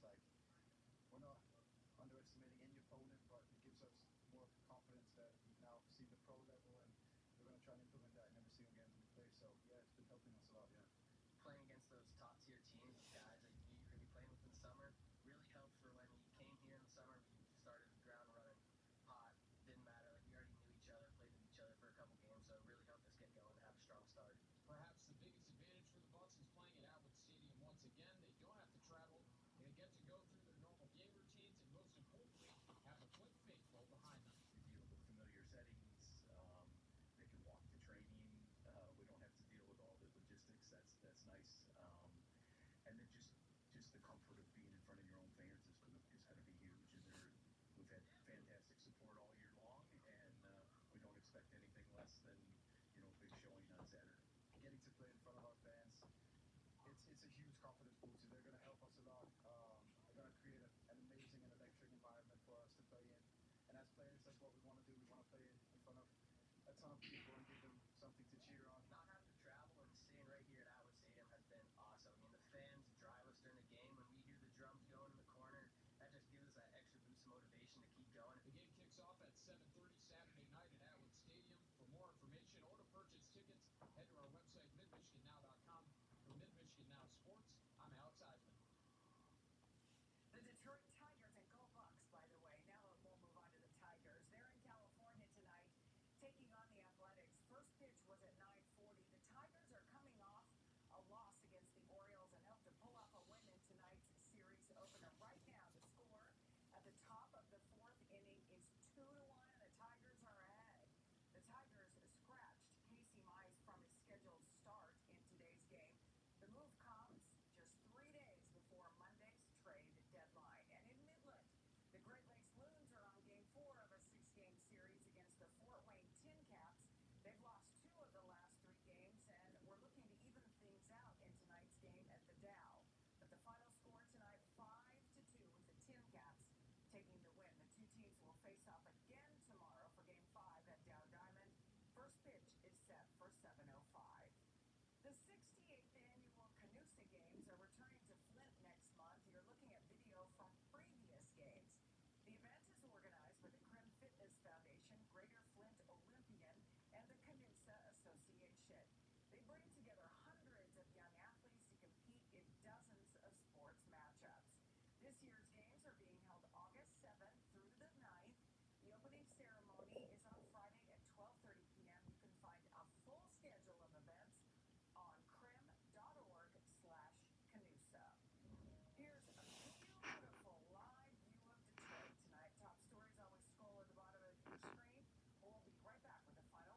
it's like we're not underestimating any opponent, but it gives us more confidence that we've now seen the pro level, and we're going to try and implement that in every single game that we play. So yeah, it's been helping us a lot. Yeah. Playing against those top tier teams, guys that you knew you were going to be playing with in the summer, really helped for when you came here in the summer. We started the ground running hot. Didn't matter. Like, we already knew each other, played with each other for a couple games, so it really helped us get going and have a strong start. Perhaps the biggest advantage for the Bucks is playing at Atwood Stadium once again. They don't have to travel. They get to go through their normal game routines, and most importantly, have the Flint faithful behind them. We deal with familiar settings. They can walk to training. We don't have to deal with all the logistics. That's nice. And then just the comfort of being in front of your own fans is going to be huge. And we've had fantastic support all year long, and we don't expect anything less than a big showing on Saturday. Getting to play in front of our fans, it's a huge confidence booster. They're going to help us a lot. They're going to create an amazing and electric environment for us to play in. And as players, that's what we want to do. We want to play in front of a ton of people and give them something to cheer on. Not having to travel and staying right here at Atwood Stadium has been awesome. I mean, the fans drive us during the game. When we hear the drums going in the corner, that just gives us that extra boost of motivation to keep going. The game